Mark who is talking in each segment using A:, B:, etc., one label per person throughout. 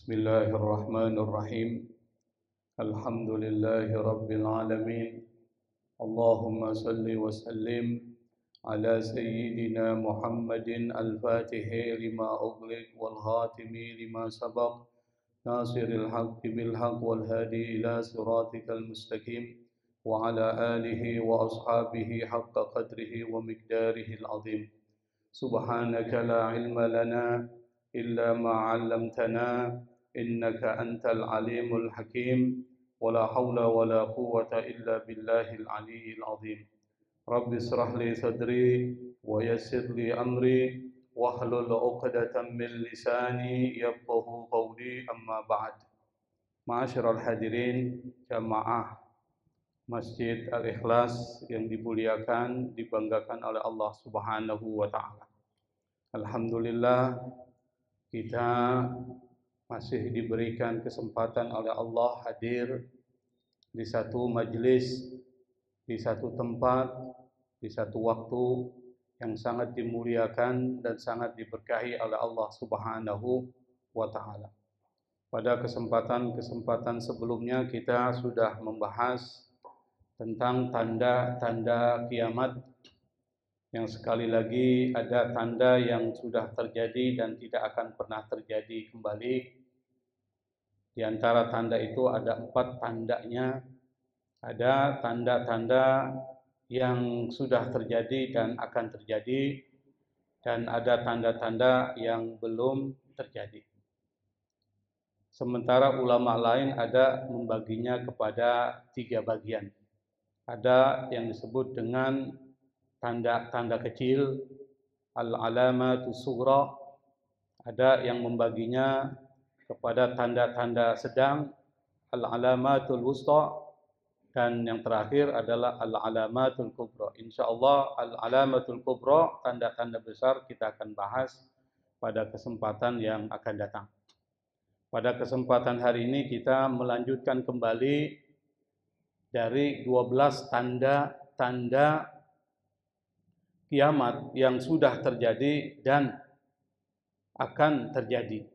A: Bismillahirrahmanirrahim. Alhamdulillahi rabbil alamin. Allahumma salli wa sallim ala sayyidina Muhammadin al-Fatihi lima ughliq wal khatimi lima sabaq nasiril haqqi bil haqq wal hadi ila siratikal mustaqim wa ala alihi wa ashabihi haqqa qadrihi wa miqdarihi al-azim. Subhanaka la ilma lana illa ma 'allamtana innaka antal alimul hakim. Wala haula wala quwwata illa billahil aliyyil azim. Rabbi israh li sadri wa yassir li amri wahlul 'uqdatam min lisani yafqahu qawli, amma ba'd. Ma'asyiral hadirin jamaah Masjid Al-Ikhlas yang dimuliakan, dibanggakan oleh Allah Subhanahu wa taala. Alhamdulillah, kita masih diberikan kesempatan oleh Allah hadir di satu majelis, di satu tempat, di satu waktu yang sangat dimuliakan dan sangat diberkahi oleh Allah Subhanahu wa taala. Pada kesempatan-kesempatan sebelumnya kita sudah membahas tentang tanda-tanda kiamat, yang sekali lagi ada tanda yang sudah terjadi dan tidak akan pernah terjadi kembali. Di antara tanda itu ada 4 tandanya. Ada tanda-tanda yang sudah terjadi dan akan terjadi, dan ada tanda-tanda yang belum terjadi. Sementara ulama lain ada membaginya kepada 3 bagian. Ada yang disebut dengan tanda-tanda kecil, al-alamatu sughra. Ada yang membaginya kepada tanda-tanda sedang, al-alamatul wusta. Dan yang terakhir adalah al-alamatul kubra. Insyaallah al-alamatul kubra, tanda-tanda besar, kita akan bahas pada kesempatan yang akan datang. Pada kesempatan hari ini kita melanjutkan kembali dari 12 tanda-tanda kiamat yang sudah terjadi dan akan terjadi.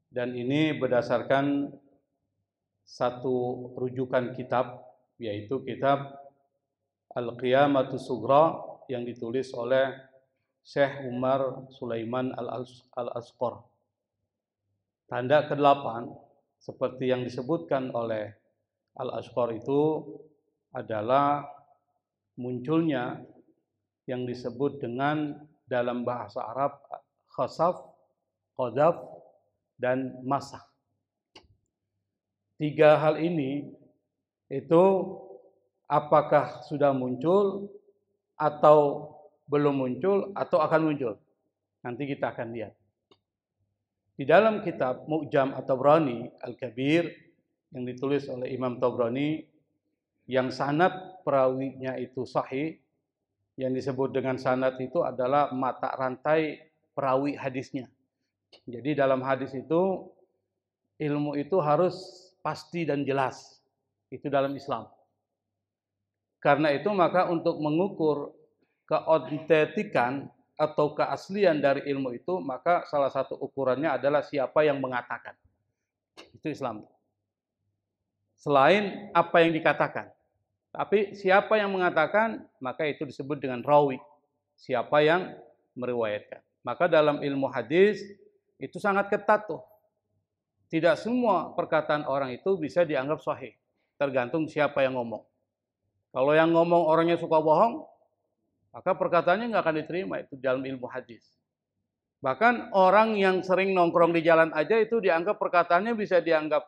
A: Dan ini berdasarkan satu rujukan kitab, yaitu kitab Al-Qiyamatus Sughra yang ditulis oleh Syekh Umar Sulaiman Al-Asqar. Tanda ke-8 seperti yang disebutkan oleh Al-Asqar itu adalah munculnya yang disebut dengan dalam bahasa Arab khasaf, qadhaf, dan masah. 3 hal ini itu apakah sudah muncul atau belum muncul atau akan muncul. Nanti kita akan lihat. Di dalam kitab Mu'jam At-Tabrani Al-Kabir yang ditulis oleh Imam Tabrani, yang sanad perawinya itu sahih, yang disebut dengan sanad itu adalah mata rantai perawi hadisnya. Jadi dalam hadis itu ilmu itu harus pasti dan jelas. Itu dalam Islam. Karena itu maka untuk mengukur keautentikan atau keaslian dari ilmu itu, maka salah satu ukurannya adalah siapa yang mengatakan. Itu Islam. Selain apa yang dikatakan. Tapi siapa yang mengatakan, maka itu disebut dengan rawi. Siapa yang meriwayatkan. Maka dalam ilmu hadis itu sangat ketat tuh. Tidak semua perkataan orang itu bisa dianggap sahih. Tergantung siapa yang ngomong. Kalau yang ngomong orangnya suka bohong, maka perkataannya nggak akan diterima. Itu dalam ilmu hadis. Bahkan orang yang sering nongkrong di jalan aja itu dianggap perkataannya bisa dianggap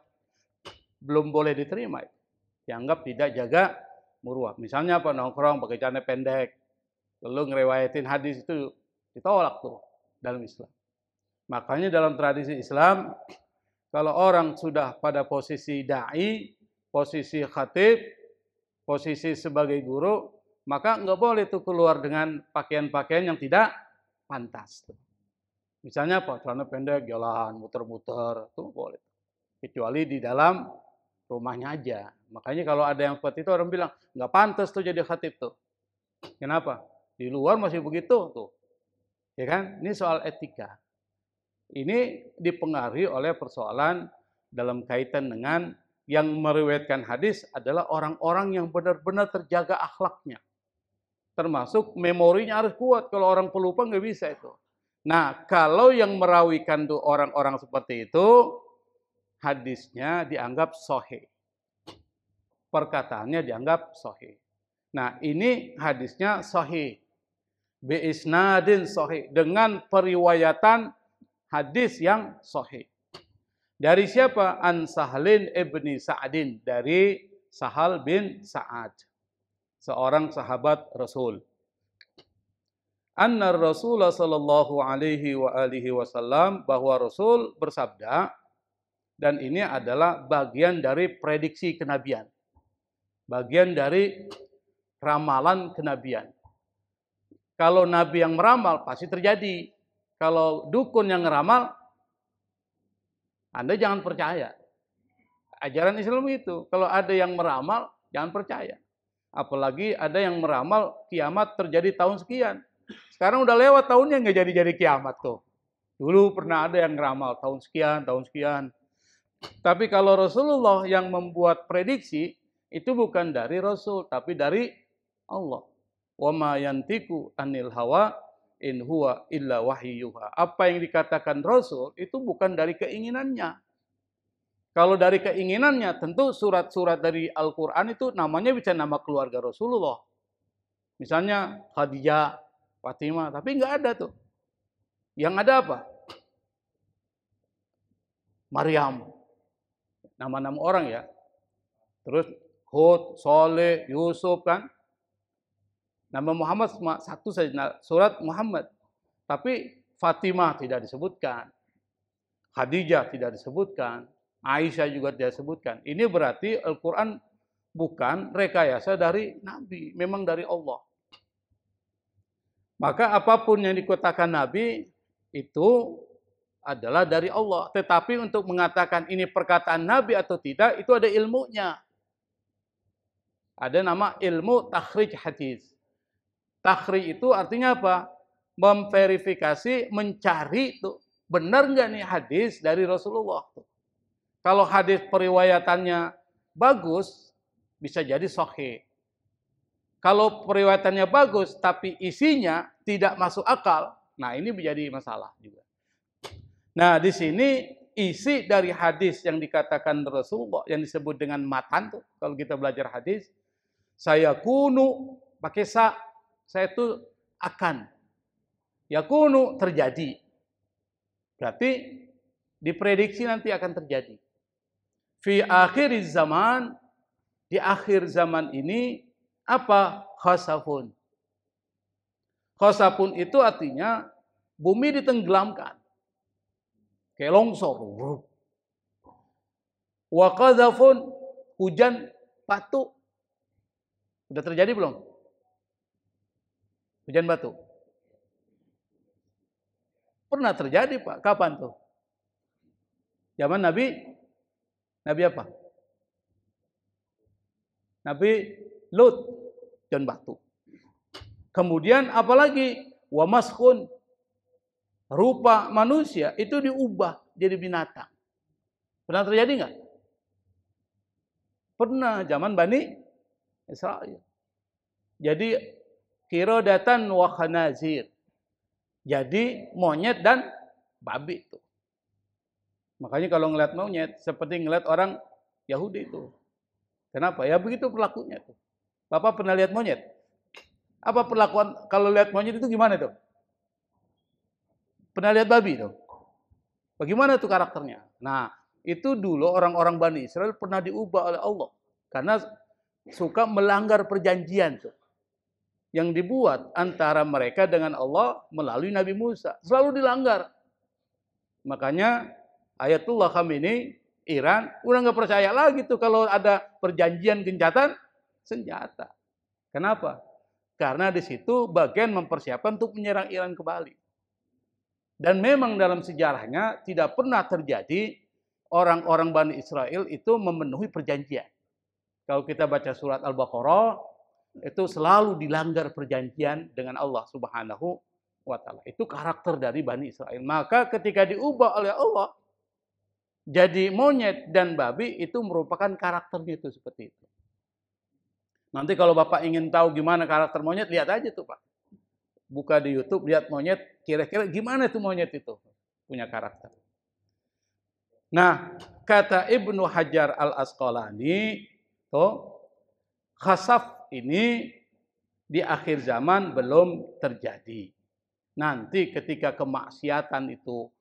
A: belum boleh diterima. Dianggap tidak jaga muruah. Misalnya apa, nongkrong pakai celana pendek, lalu ngerewayatin hadis, itu ditolak tuh dalam Islam. Makanya dalam tradisi Islam, kalau orang sudah pada posisi da'i, posisi khatib, posisi sebagai guru, maka nggak boleh tuh keluar dengan pakaian-pakaian yang tidak pantas. Misalnya apa? Celana pendek, jalan, muter-muter, itu boleh. Kecuali di dalam rumahnya aja. Makanya kalau ada yang seperti itu, orang bilang, nggak pantas tuh jadi khatib tuh. Kenapa? Di luar masih begitu tuh. Ya kan? Ini soal etika. Ini dipengaruhi oleh persoalan dalam kaitan dengan yang meriwayatkan hadis adalah orang-orang yang benar-benar terjaga akhlaknya. Termasuk memorinya harus kuat. Kalau orang pelupa nggak bisa itu. Nah, kalau yang merawikan tuh orang-orang seperti itu, hadisnya dianggap sahih. Perkataannya dianggap sahih. Nah, ini hadisnya sahih. Biisnadin sahih. Dengan periwayatan hadis yang sahih. Dari siapa? An Sahlin ibni Sa'adin. Dari Sahal bin Sa'ad. Seorang sahabat Rasul. Anna Rasulullah sallallahu alaihi wa alihi wasallam, bahwa Rasul bersabda, dan ini adalah bagian dari prediksi kenabian. Bagian dari ramalan kenabian. Kalau nabi yang meramal pasti terjadi. Kalau dukun yang ngeramal, Anda jangan percaya. Ajaran Islam itu, kalau ada yang meramal, jangan percaya. Apalagi ada yang meramal kiamat terjadi tahun sekian. Sekarang udah lewat tahunnya, nggak jadi kiamat tuh. Dulu pernah ada yang ngeramal tahun sekian, tahun sekian. Tapi kalau Rasulullah yang membuat prediksi, itu bukan dari Rasul, tapi dari Allah. Wa ma yantiku anil hawa in huwa illa wahyuha. Apa yang dikatakan Rasul itu bukan dari keinginannya. Kalau dari keinginannya, tentu surat-surat dari Al-Quran itu namanya bisa nama keluarga Rasulullah. Misalnya Khadijah, Fatimah, tapi nggak ada tuh. Yang ada apa? Maryam. Nama-nama orang ya. Terus Hud, Soleh, Yusuf kan. Nama Muhammad cuma satu saja, surat Muhammad. Tapi Fatimah tidak disebutkan. Khadijah tidak disebutkan. Aisyah juga tidak disebutkan. Ini berarti Al-Quran bukan rekayasa dari Nabi. Memang dari Allah. Maka apapun yang dikatakan Nabi itu adalah dari Allah. Tetapi untuk mengatakan ini perkataan Nabi atau tidak, itu ada ilmunya. Ada nama ilmu takhrij hadis. Takhrij itu artinya apa? Memverifikasi, mencari itu benar nggak nih hadis dari Rasulullah. Kalau hadis periwayatannya bagus, bisa jadi sahih. Kalau periwayatannya bagus, tapi isinya tidak masuk akal, nah ini menjadi masalah juga. Nah, di sini isi dari hadis yang dikatakan Rasulullah, yang disebut dengan matan tuh, kalau kita belajar hadis, saya kunu, pakai saya itu akan. Yakunu terjadi. Berarti diprediksi nanti akan terjadi. Fi akhir zaman, di akhir zaman ini apa? Khasafun. Khasafun itu artinya bumi ditenggelamkan. Kayak longsor. Wa qadzafun, hujan batu. Sudah terjadi belum? Hujan batu. Pernah terjadi, Pak. Kapan tuh? Zaman Nabi apa? Nabi Lut, hujan batu. Kemudian apalagi? Wa maskhun, rupa manusia itu diubah jadi binatang. Pernah terjadi nggak? Pernah, zaman Bani Israel. Jadi qiradatan wa khanazir. Jadi monyet dan babi itu. Makanya kalau ngeliat monyet seperti ngeliat orang Yahudi itu. Kenapa? Ya begitu perlakunya tuh. Bapak pernah lihat monyet? Apa perlakuan kalau lihat monyet itu gimana tuh? Pernah lihat babi tuh? Bagaimana tuh karakternya? Nah, itu dulu orang-orang Bani Israel pernah diubah oleh Allah karena suka melanggar perjanjian tuh yang dibuat antara mereka dengan Allah melalui Nabi Musa. Selalu dilanggar. Makanya Ayatullah Khamenei Iran udah nggak percaya lagi tuh kalau ada perjanjian gencatan senjata. Kenapa? Karena di situ bagian mempersiapkan untuk menyerang Iran kembali. Dan memang dalam sejarahnya tidak pernah terjadi orang-orang Bani Israel itu memenuhi perjanjian. Kalau kita baca surat Al-Baqarah, itu selalu dilanggar perjanjian dengan Allah Subhanahu wa ta'ala. Itu karakter dari Bani Israel. Maka ketika diubah oleh Allah jadi monyet dan babi, itu merupakan karakternya itu seperti itu. Nanti kalau Bapak ingin tahu gimana karakter monyet, lihat aja tuh Pak. Buka di YouTube, lihat monyet, kira-kira gimana tuh monyet itu punya karakter. Nah, kata Ibnu Hajar al-Asqalani, khasaf ini di akhir zaman belum terjadi. Nanti ketika kemaksiatan itu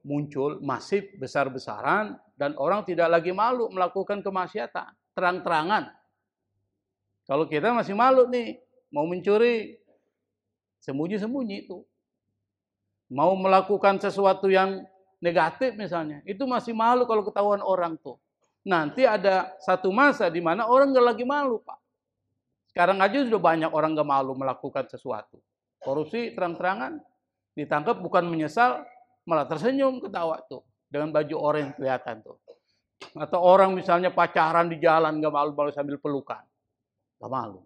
A: muncul masif besar-besaran dan orang tidak lagi malu melakukan kemaksiatan terang-terangan. Kalau kita masih malu nih, mau mencuri sembunyi-sembunyi itu. Mau melakukan sesuatu yang negatif misalnya, itu masih malu kalau ketahuan orang tuh. Nanti ada satu masa di mana orang nggak lagi malu, Pak. Sekarang aja sudah banyak orang nggak malu melakukan sesuatu. Korupsi terang-terangan, ditangkap bukan menyesal, malah tersenyum ketawa tuh dengan baju oranye kelihatan tuh. Atau orang misalnya pacaran di jalan nggak malu-malu sambil pelukan, nggak malu.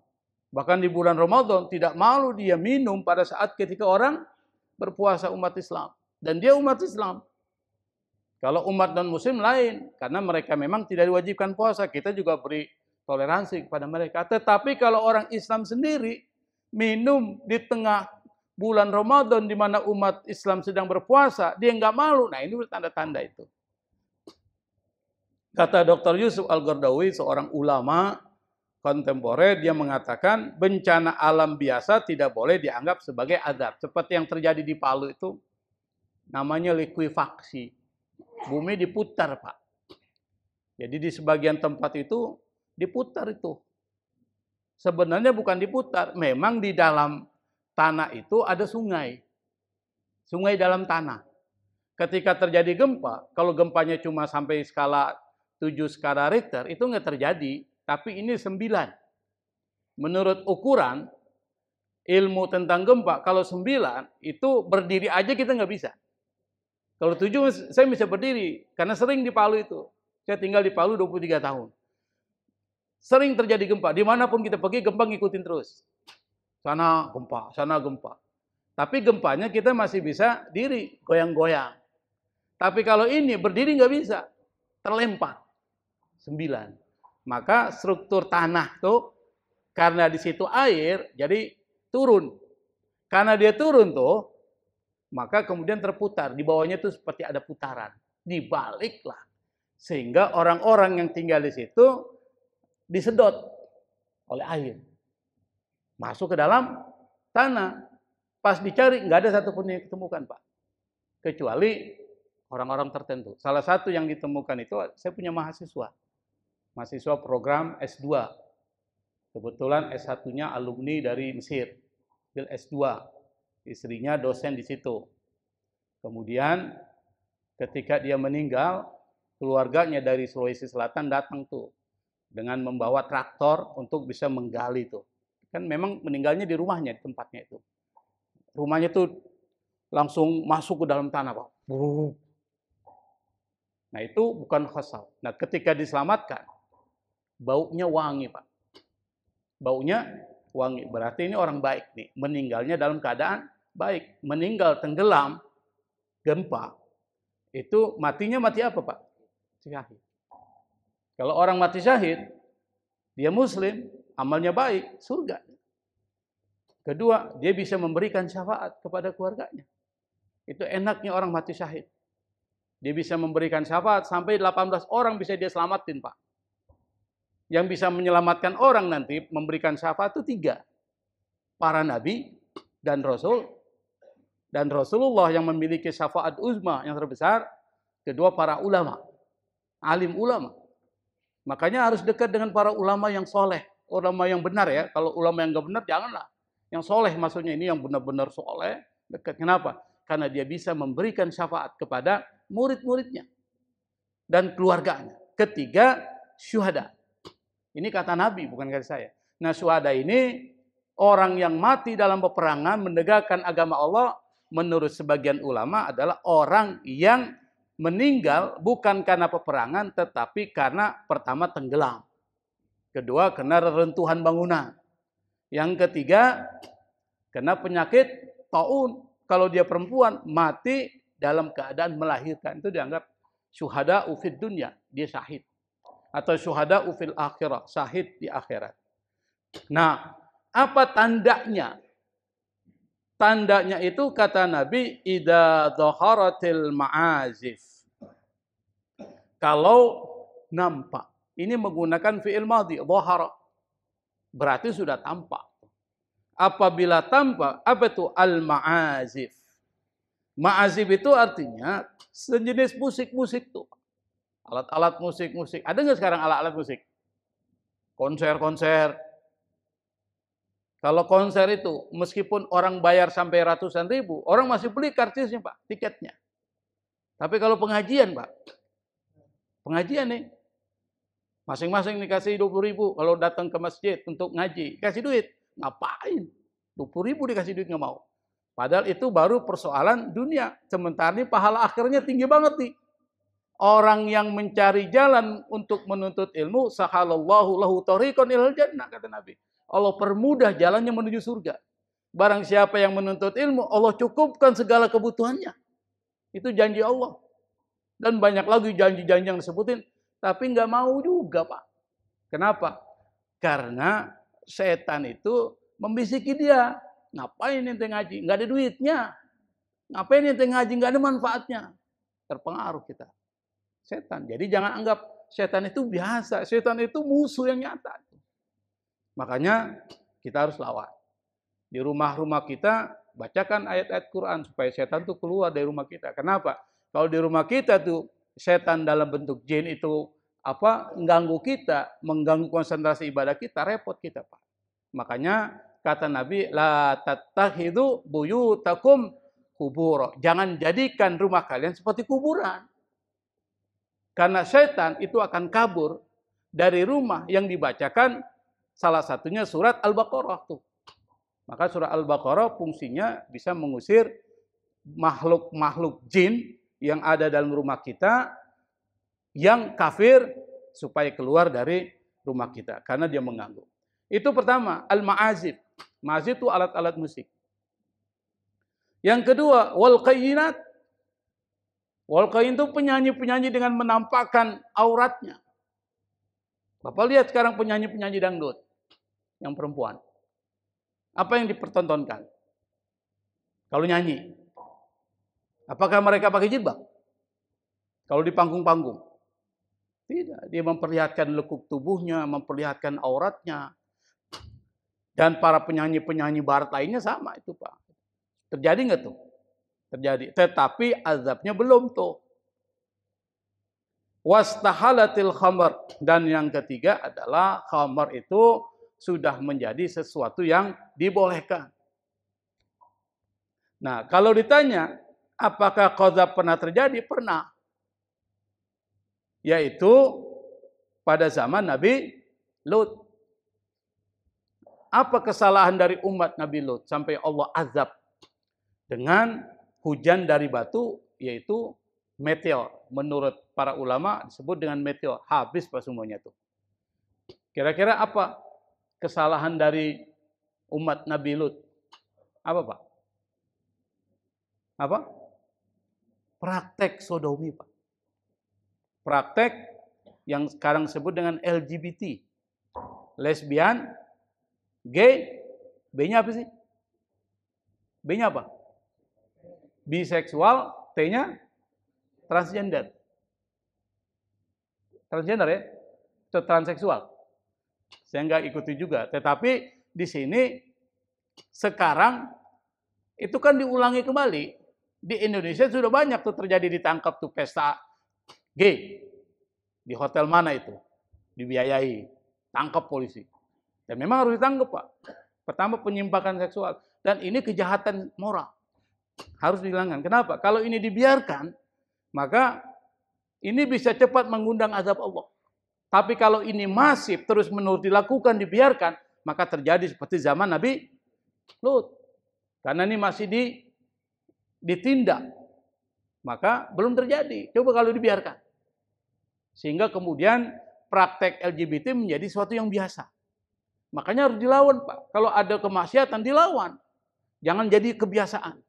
A: Bahkan di bulan Ramadan tidak malu dia minum pada saat ketika orang berpuasa umat Islam dan dia umat Islam. Kalau umat non-muslim lain, karena mereka memang tidak diwajibkan puasa, kita juga beri toleransi kepada mereka. Tetapi kalau orang Islam sendiri minum di tengah bulan Ramadan di mana umat Islam sedang berpuasa, dia nggak malu. Nah, ini tanda-tanda itu. Kata Dr. Yusuf Al-Qaradawi, seorang ulama kontemporer, dia mengatakan bencana alam biasa tidak boleh dianggap sebagai azab. Seperti yang terjadi di Palu itu, namanya likuifaksi. Bumi diputar, Pak. Jadi di sebagian tempat itu diputar itu. Sebenarnya bukan diputar, memang di dalam tanah itu ada sungai. Sungai dalam tanah. Ketika terjadi gempa, kalau gempanya cuma sampai skala 7 skala Richter, itu nggak terjadi. Tapi ini 9. Menurut ukuran ilmu tentang gempa, kalau 9 itu berdiri aja kita nggak bisa. Kalau 7 saya bisa berdiri, karena sering di Palu itu. Saya tinggal di Palu 23 tahun. Sering terjadi gempa, dimanapun kita pergi gempa ngikutin terus. Sana gempa, sana gempa. Tapi gempanya kita masih bisa diri, goyang-goyang. Tapi kalau ini berdiri nggak bisa, terlempar. 9. Maka struktur tanah tuh, karena di situ air, jadi turun. Karena dia turun tuh, maka kemudian terputar. Di bawahnya tuh seperti ada putaran. Dibaliklah. Sehingga orang-orang yang tinggal di situ disedot oleh air. Masuk ke dalam tanah. Pas dicari, nggak ada satupun yang ditemukan, Pak. Kecuali orang-orang tertentu. Salah satu yang ditemukan itu, saya punya mahasiswa. Mahasiswa program S2. Kebetulan S1-nya alumni dari Mesir. S2. Istrinya dosen di situ. Kemudian ketika dia meninggal, keluarganya dari Sulawesi Selatan datang tuh dengan membawa traktor untuk bisa menggali tuh. Kan memang meninggalnya di rumahnya, di tempatnya itu. Rumahnya tuh langsung masuk ke dalam tanah, Pak. Nah, itu bukan khasaf. Nah, ketika diselamatkan, baunya wangi, Pak. Baunya wangi. Berarti ini orang baik nih. Meninggalnya dalam keadaan baik. Meninggal tenggelam, gempa. Itu matinya mati apa, Pak? Syahid. Kalau orang mati syahid, dia muslim, amalnya baik, surga. Kedua, dia bisa memberikan syafaat kepada keluarganya. Itu enaknya orang mati syahid. Dia bisa memberikan syafaat sampai 18 orang bisa dia selamatin, Pak. Yang bisa menyelamatkan orang nanti memberikan syafaat itu 3. Para nabi dan rasul. Dan Rasulullah yang memiliki syafaat uzma yang terbesar. Kedua, para ulama. Alim ulama. Makanya harus dekat dengan para ulama yang soleh. Ulama yang benar ya. Kalau ulama yang nggak benar, janganlah. Yang soleh maksudnya ini yang benar-benar soleh. Dekat. Kenapa? Karena dia bisa memberikan syafaat kepada murid-muridnya. Dan keluarganya. Ketiga, syuhada. Ini kata Nabi, bukan kata saya. Nah, syuhada ini orang yang mati dalam peperangan menegakkan agama Allah, menurut sebagian ulama adalah orang yang meninggal bukan karena peperangan, tetapi karena pertama tenggelam. Kedua, kena reruntuhan bangunan. Yang ketiga, kena penyakit taun, kalau dia perempuan mati dalam keadaan melahirkan, itu dianggap syuhada fid dunya, dia syahid. Atau syuhada fil akhirah, syahid di akhirat. Nah, apa tandanya? Tandanya itu kata Nabi, idza dhaharatil ma'azif. Kalau nampak. Ini menggunakan fi'il madhi, dhahara. Berarti sudah tampak. Apabila tampak, apa itu al-ma'azif? Ma'azif itu artinya sejenis musik-musik tuh. Alat-alat musik-musik. Ada nggak sekarang alat-alat musik? Konser-konser. Kalau konser itu, meskipun orang bayar sampai ratusan ribu, orang masih beli karcisnya, Pak, tiketnya. Tapi kalau pengajian, Pak, pengajian nih, masing-masing dikasih 20.000 kalau datang ke masjid untuk ngaji, kasih duit. Ngapain? 20.000 dikasih duit nggak mau. Padahal itu baru persoalan dunia. Sementara ini pahala akhirnya tinggi banget nih. Orang yang mencari jalan untuk menuntut ilmu, sahalallahu lahu tariqan ilal jannah, kata Nabi. Allah permudah jalannya menuju surga. Barang siapa yang menuntut ilmu, Allah cukupkan segala kebutuhannya. Itu janji Allah. Dan banyak lagi janji-janji yang disebutin, tapi nggak mau juga, Pak. Kenapa? Karena setan itu membisiki dia. Ngapain ente ngaji? Nggak ada duitnya. Ngapain ente ngaji? Nggak ada manfaatnya. Terpengaruh kita. Setan. Jadi jangan anggap setan itu biasa. Setan itu musuh yang nyata. Makanya kita harus lawan. Di rumah-rumah kita bacakan ayat-ayat Quran supaya setan itu keluar dari rumah kita. Kenapa? Kalau di rumah kita tuh setan dalam bentuk jin itu mengganggu kita, mengganggu konsentrasi ibadah kita, repot kita, Pak. Makanya kata Nabi, la tattakhidhu buyutakum qubura. Jangan jadikan rumah kalian seperti kuburan. Karena setan itu akan kabur dari rumah yang dibacakan salah satunya surat Al-Baqarah tuh. Maka surat Al-Baqarah fungsinya bisa mengusir makhluk-makhluk jin yang ada dalam rumah kita yang kafir supaya keluar dari rumah kita karena dia mengganggu. Itu pertama, al-ma'azif. Ma'azif itu alat-alat musik. Yang kedua, wal qayyinat. Wal qayyin itu penyanyi-penyanyi dengan menampakkan auratnya. Bapak lihat sekarang penyanyi-penyanyi dangdut yang perempuan. Apa yang dipertontonkan? Kalau nyanyi. Apakah mereka pakai jilbab? Kalau di panggung-panggung? Tidak. Dia memperlihatkan lekuk tubuhnya, memperlihatkan auratnya. Dan para penyanyi-penyanyi barat lainnya sama itu, Pak. Terjadi nggak tuh? Terjadi. Tetapi azabnya belum tuh. Wastahalatil khamar. Dan yang ketiga adalah khamar itu sudah menjadi sesuatu yang dibolehkan. Nah, kalau ditanya, apakah qadzaf pernah terjadi? Pernah. Yaitu pada zaman Nabi Lut. Apa kesalahan dari umat Nabi Lut sampai Allah azab dengan hujan dari batu, yaitu meteor. Menurut para ulama disebut dengan meteor. Habis pas semuanya itu. Kira-kira apa kesalahan dari umat Nabi Lut? Apa, Pak? Apa? Praktek sodomi, Pak. Praktek yang sekarang disebut dengan LGBT. Lesbian, gay, B-nya apa sih? B-nya apa? Biseksual, T-nya transgender. Transgender ya? Atau transseksual. Saya nggak ikuti juga. Tetapi di sini sekarang itu kan diulangi kembali. Di Indonesia sudah banyak tuh terjadi ditangkap tuh pesta gay. Di hotel mana itu? Dibiayai. Tangkap polisi. Dan memang harus ditangkap, Pak. Pertama penyimpangan seksual. Dan ini kejahatan moral. Harus dihilangkan. Kenapa? Kalau ini dibiarkan, maka ini bisa cepat mengundang azab Allah. Tapi kalau ini masif terus-menerus dilakukan, dibiarkan, maka terjadi seperti zaman Nabi Lut. Karena ini masih ditindak. Maka belum terjadi. Coba kalau dibiarkan. Sehingga kemudian praktek LGBT menjadi sesuatu yang biasa. Makanya harus dilawan, Pak. Kalau ada kemaksiatan, dilawan. Jangan jadi kebiasaan.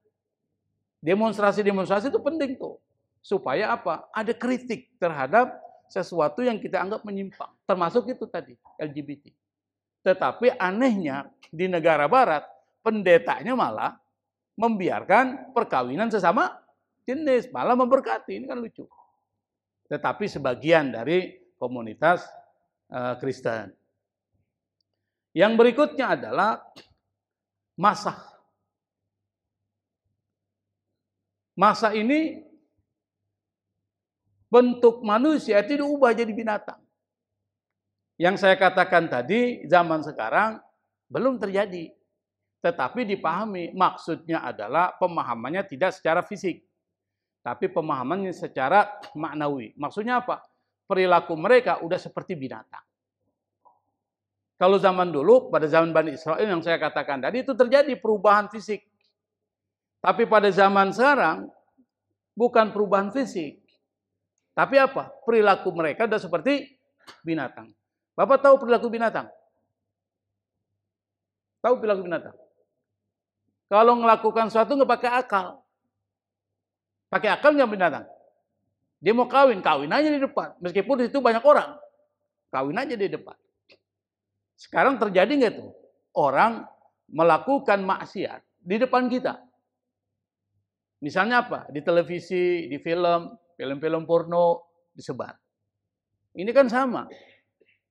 A: Demonstrasi-demonstrasi itu penting tuh. Supaya apa? Ada kritik terhadap sesuatu yang kita anggap menyimpang. Termasuk itu tadi, LGBT. Tetapi anehnya di negara barat, pendetanya malah membiarkan perkawinan sesama jenis, malah memberkati. Ini kan lucu. Tetapi sebagian dari komunitas Kristen. Yang berikutnya adalah masa. Masa ini bentuk manusia itu diubah jadi binatang. Yang saya katakan tadi, zaman sekarang belum terjadi. Tetapi dipahami, maksudnya adalah pemahamannya tidak secara fisik. Tapi pemahamannya secara maknawi. Maksudnya apa? Perilaku mereka udah seperti binatang. Kalau zaman dulu, pada zaman Bani Israel yang saya katakan tadi, itu terjadi perubahan fisik. Tapi pada zaman sekarang, bukan perubahan fisik. Tapi apa? Perilaku mereka udah seperti binatang. Bapak tahu perilaku binatang? Tahu perilaku binatang? Kalau melakukan sesuatu nggak pakai akal. Pakai akal nggak binatang? Dia mau kawin aja di depan. Meskipun itu banyak orang. Kawin aja di depan. Sekarang terjadi nggak tuh? Orang melakukan maksiat di depan kita. Misalnya apa? Di televisi, di film-film porno disebar. Ini kan sama.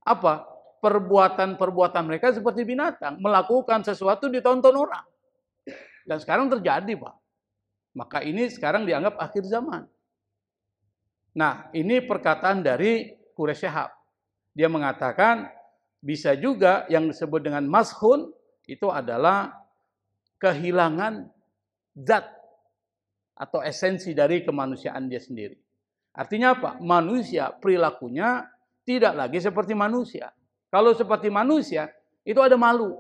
A: Apa? Perbuatan-perbuatan mereka seperti binatang. Melakukan sesuatu ditonton orang. Dan sekarang terjadi, Pak. Maka ini sekarang dianggap akhir zaman. Nah, ini perkataan dari Quraish Shihab. Dia mengatakan, bisa juga yang disebut dengan mashun itu adalah kehilangan zat atau esensi dari kemanusiaan dia sendiri. Artinya apa? Manusia perilakunya tidak lagi seperti manusia. Kalau seperti manusia itu ada malu.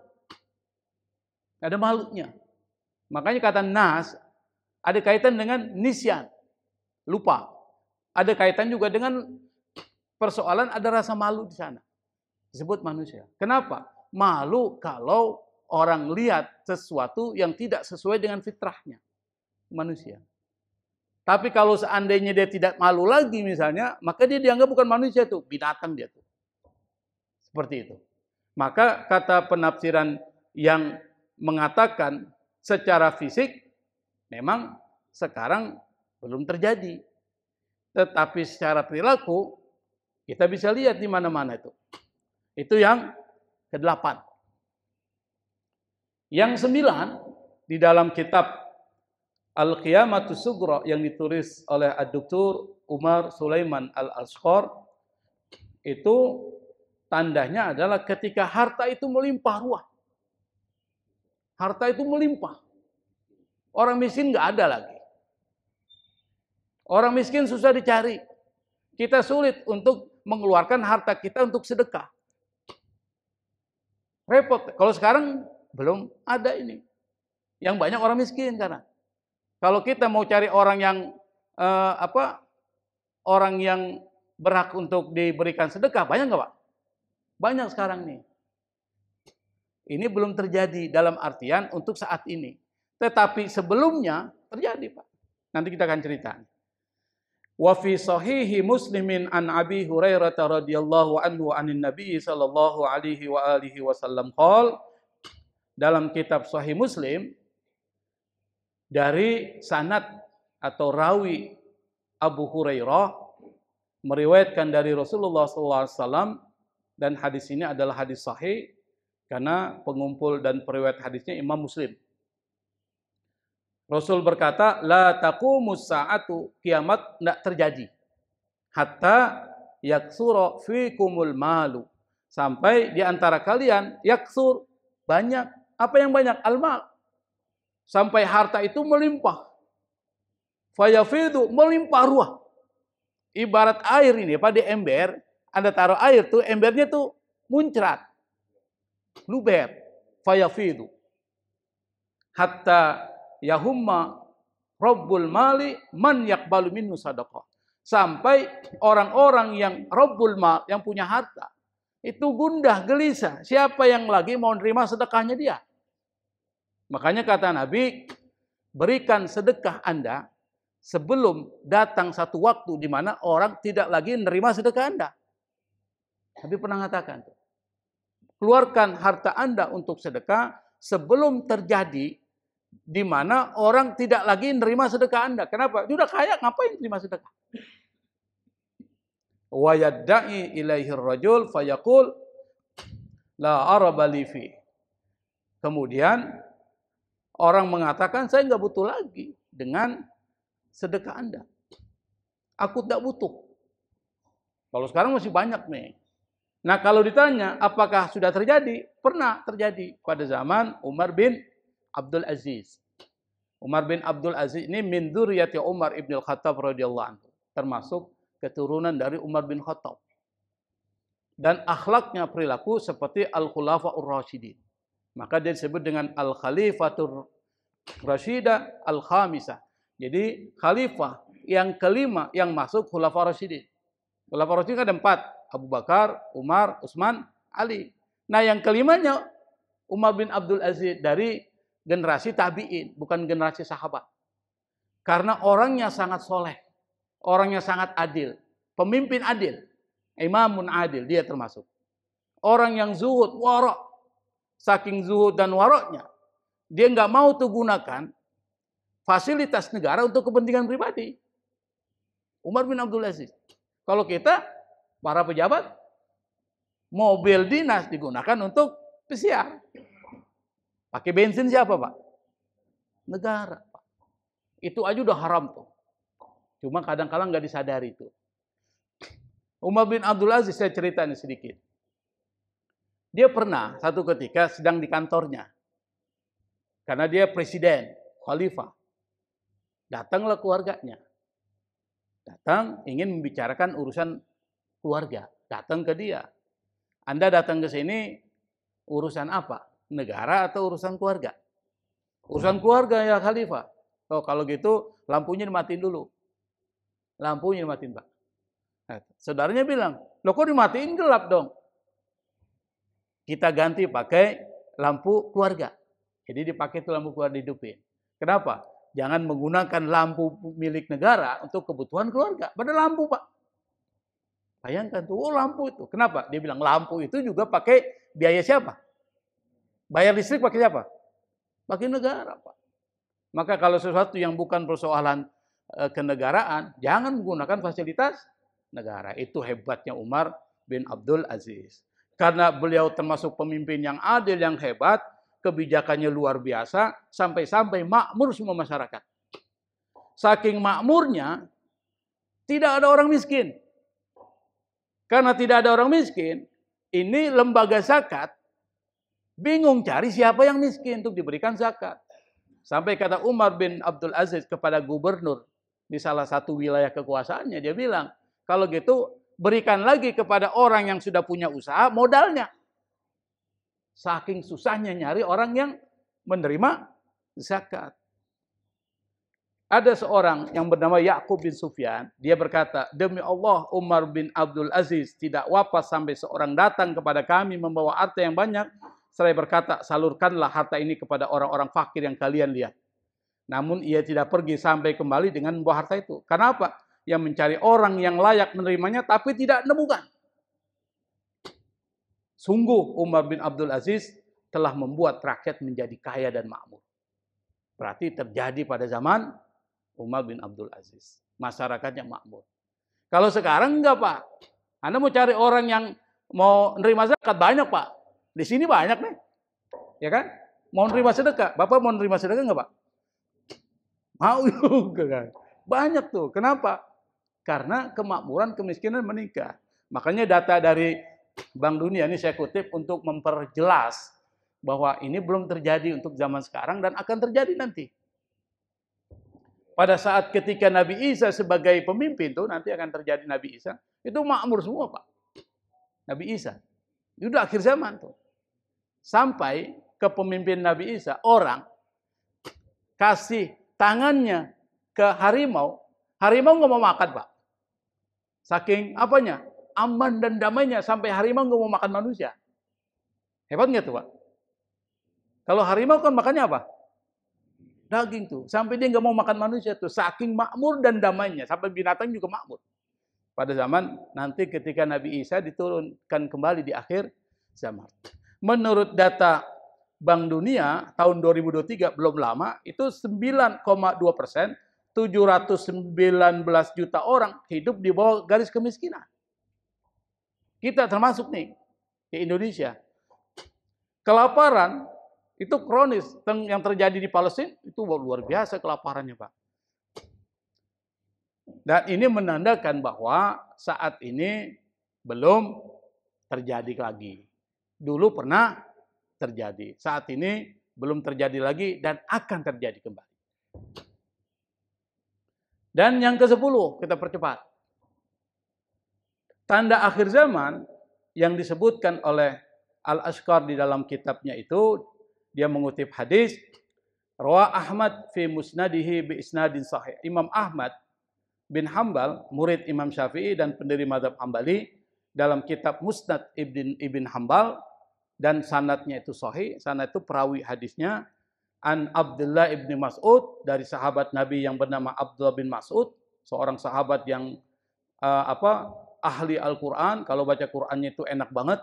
A: Ada malunya. Makanya kata nas ada kaitan dengan nisyan, lupa. Ada kaitan juga dengan persoalan ada rasa malu di sana. Disebut manusia. Kenapa? Malu kalau orang lihat sesuatu yang tidak sesuai dengan fitrahnya. Manusia. Tapi kalau seandainya dia tidak malu lagi misalnya, maka dia dianggap bukan manusia tuh, binatang dia tuh. Seperti itu. Maka kata penafsiran yang mengatakan secara fisik memang sekarang belum terjadi. Tetapi secara perilaku kita bisa lihat di mana-mana itu. Itu yang ke-8. Yang 9 di dalam kitab Al-Qiyamatus Sughra yang ditulis oleh Ad-Doktor Umar Sulaiman Al-Ashqar, itu tandanya adalah ketika harta itu melimpah ruah. Harta itu melimpah. Orang miskin nggak ada lagi. Orang miskin susah dicari. Kita sulit untuk mengeluarkan harta kita untuk sedekah. Repot. Kalau sekarang belum ada ini. Yang banyak orang miskin karena. Kalau kita mau cari orang yang orang yang berhak untuk diberikan sedekah, banyak nggak Pak? Banyak sekarang nih. Ini belum terjadi dalam artian untuk saat ini. Tetapi sebelumnya terjadi Pak. Nanti kita akan cerita. Wa fi sahihi Muslimin an Abi Hurairah radhiyallahu anhu anin Nabi sallallahu alaihi wa alihi wasallam qol, dalam kitab Sahih Muslim dari sanad atau rawi Abu Hurairah meriwayatkan dari Rasulullah sallallahu alaihi wasallam, dan hadis ini adalah hadis sahih karena pengumpul dan periwayat hadisnya Imam Muslim. Rasul berkata, la taqumus sa'atu, kiamat tidak terjadi. Hatta yaksura fikumul malu. Sampai di antara kalian, yaksur, banyak. Apa yang banyak? Al-mal. Sampai harta itu melimpah. Fayafidu, melimpah ruah. Ibarat air ini, Pak, di ember, Anda taruh air tuh, embernya tuh muncrat. Luber. Fayafidu. Hatta yahumma rabbul mali man yakbalu minhu sadaqah. Sampai orang-orang yang rabbul mal, yang punya harta, itu gundah gelisah. Siapa yang lagi mau nerima sedekahnya dia? Makanya kata Nabi, berikan sedekah Anda sebelum datang satu waktu di mana orang tidak lagi menerima sedekah Anda. Nabi pernah mengatakan, keluarkan harta Anda untuk sedekah sebelum terjadi di mana orang tidak lagi menerima sedekah Anda. Kenapa? Dia udah kaya, ngapain terima sedekah? Wa yadda'i ilaihi rajul fayaqul la araba li fi. Kemudian orang mengatakan, saya nggak butuh lagi dengan sedekah Anda. Aku tidak butuh. Kalau sekarang masih banyak nih. Nah, kalau ditanya apakah sudah terjadi? Pernah terjadi pada zaman Umar bin Abdul Aziz. Umar bin Abdul Aziz ini min dzurriyyati Umar ibn al-Khattab radhiyallahu anhu, termasuk keturunan dari Umar bin Khattab. Dan akhlaknya perilaku seperti al-khulafaur rasyidin. Maka dia disebut dengan al-khalifatur rasyidah al-khamisah. Jadi khalifah yang kelima yang masuk khulafaur rasyidin. Khulafaur rasyidin ada 4, Abu Bakar, Umar, Utsman, Ali. Nah, yang kelimanya Umar bin Abdul Aziz dari generasi tabi'in, bukan generasi sahabat. Karena orangnya sangat soleh, orangnya sangat adil, pemimpin adil, imamun adil, dia termasuk. Orang yang zuhud, warok, saking zuhud dan waroknya, dia nggak mau tuh gunakan fasilitas negara untuk kepentingan pribadi. Umar bin Abdul Aziz. Kalau kita, para pejabat, mobil dinas digunakan untuk pesiar. Pakai bensin siapa, Pak? Negara, Pak. Itu aja udah haram tuh. Cuma kadang-kadang nggak disadari itu. Umar bin Abdul Aziz, saya ceritain sedikit. Dia pernah satu ketika sedang di kantornya. Karena dia presiden, khalifah. Datanglah keluarganya. Datang ingin membicarakan urusan keluarga. Datang ke dia. Anda datang ke sini urusan apa? Negara atau urusan keluarga? Urusan keluarga ya khalifah. Oh, kalau gitu lampunya dimatiin dulu. Lampunya dimatiin, Pak. Nah, saudaranya bilang, loh kok dimatiin, gelap dong. Kita ganti pakai lampu keluarga. Jadi dipakai itu lampu keluarga dihidupin. Kenapa? Jangan menggunakan lampu milik negara untuk kebutuhan keluarga. Padahal lampu, Pak. Bayangkan tuh, oh lampu itu. Kenapa? Dia bilang lampu itu juga pakai biaya siapa? Bayar listrik pakai siapa? Pakai negara, Pak. Maka kalau sesuatu yang bukan persoalan kenegaraan, jangan menggunakan fasilitas negara. Itu hebatnya Umar bin Abdul Aziz. Karena beliau termasuk pemimpin yang adil, yang hebat, kebijakannya luar biasa, sampai-sampai makmur semua masyarakat. Saking makmurnya, tidak ada orang miskin. Karena tidak ada orang miskin, ini lembaga zakat bingung cari siapa yang miskin untuk diberikan zakat. Sampai kata Umar bin Abdul Aziz kepada gubernur di salah satu wilayah kekuasaannya, dia bilang, kalau gitu berikan lagi kepada orang yang sudah punya usaha modalnya. Saking susahnya nyari orang yang menerima zakat. Ada seorang yang bernama Ya'qub bin Sufyan, dia berkata, demi Allah Umar bin Abdul Aziz tidak wafat sampai seorang datang kepada kami membawa harta yang banyak. Seraya berkata, salurkanlah harta ini kepada orang-orang fakir yang kalian lihat. Namun ia tidak pergi sampai kembali dengan membawa harta itu. Kenapa? Yang mencari orang yang layak menerimanya tapi tidak menemukan. Sungguh Umar bin Abdul Aziz telah membuat rakyat menjadi kaya dan makmur. Berarti terjadi pada zaman Umar bin Abdul Aziz. Masyarakatnya makmur. Kalau sekarang enggak, Pak. Anda mau cari orang yang mau menerima zakat, banyak, Pak. Di sini banyak nih. Ya kan? Mau menerima sedekah. Bapak mau menerima sedekah enggak, Pak? Mau juga kan. Banyak tuh. Kenapa? Karena kemakmuran, kemiskinan meningkat. Makanya data dari Bank Dunia ini saya kutip untuk memperjelas bahwa ini belum terjadi untuk zaman sekarang dan akan terjadi nanti. Pada saat ketika Nabi Isa sebagai pemimpin tuh nanti akan terjadi Nabi Isa, itu makmur semua, Pak. Nabi Isa. Itu udah akhir zaman tuh. Sampai ke pemimpin Nabi Isa, orang kasih tangannya ke harimau, harimau nggak mau makan, Pak. Saking apanya? Aman dan damainya sampai harimau nggak mau makan manusia. Hebat nggak tuh, Pak? Kalau harimau kan makannya apa? Daging tuh. Sampai dia nggak mau makan manusia tuh. Saking makmur dan damainya. Sampai binatang juga makmur. Pada zaman nanti ketika Nabi Isa diturunkan kembali di akhir zaman. Menurut data Bank Dunia tahun 2023 belum lama itu 9,2%, 719 juta orang hidup di bawah garis kemiskinan. Kita termasuk nih di Indonesia. Kelaparan itu kronis yang terjadi di Palestina itu luar biasa kelaparannya, Pak. Dan ini menandakan bahwa saat ini belum terjadi lagi. Dulu pernah terjadi. Saat ini belum terjadi lagi dan akan terjadi kembali. Dan yang ke-10, kita percepat. Tanda akhir zaman yang disebutkan oleh Al-Ashqar di dalam kitabnya itu, dia mengutip hadis, Rawa Ahmad fi musnadihi bi isnadin sahih. Imam Ahmad bin Hambal, murid Imam Syafi'i dan pendiri mazhab Hambali, dalam kitab Musnad Ibn Hambal, dan sanadnya itu sahih, sanad itu perawi hadisnya, an Abdullah ibn Mas'ud, dari sahabat Nabi yang bernama Abdullah bin Mas'ud, seorang sahabat yang ahli Al-Quran, kalau baca Qurannya itu enak banget.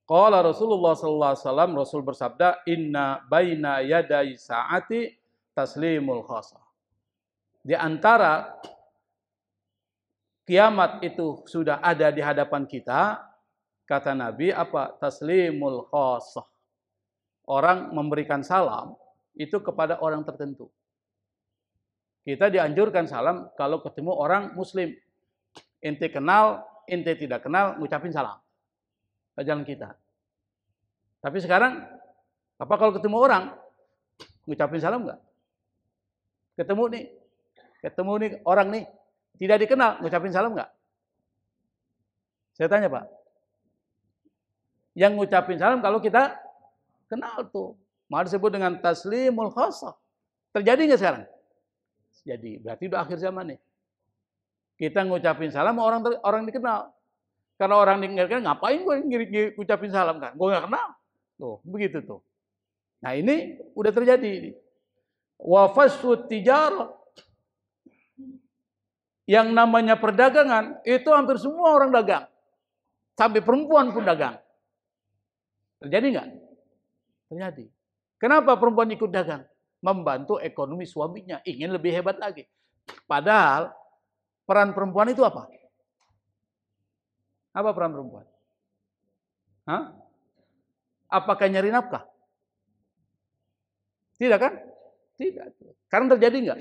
A: Qala Rasulullah sallallahu alaihi wasallam, Rasul bersabda, inna baina yaday sa'ati taslimul khasa. Di antara kiamat itu sudah ada di hadapan kita, kata Nabi apa? Taslimul khasah. Orang memberikan salam itu kepada orang tertentu. Kita dianjurkan salam kalau ketemu orang muslim. Ente kenal, ente tidak kenal, ngucapin salam. Jalan kita. Tapi sekarang, apa kalau ketemu orang, ngucapin salam enggak? Ketemu nih orang nih, tidak dikenal, ngucapin salam enggak? Saya tanya Pak. Yang ngucapin salam kalau kita kenal tuh. Malah disebut dengan taslimul khasah. Terjadi nggak sekarang? Jadi berarti udah akhir zaman nih. Kita ngucapin salam orang dikenal. Karena orang dikenal, ngapain gue ngucapin salam kan? Gue nggak kenal. Tuh, begitu tuh. Nah ini udah terjadi. Wa fasfut tijarah. Yang namanya perdagangan, itu hampir semua orang dagang. Sampai perempuan pun dagang. Terjadi nggak? Terjadi. Kenapa perempuan ikut dagang? Membantu ekonomi suaminya. Ingin lebih hebat lagi. Padahal peran perempuan itu apa? Apa peran perempuan? Hah? Apakah nyari nafkah? Tidak kan? Tidak. Sekarang terjadi nggak?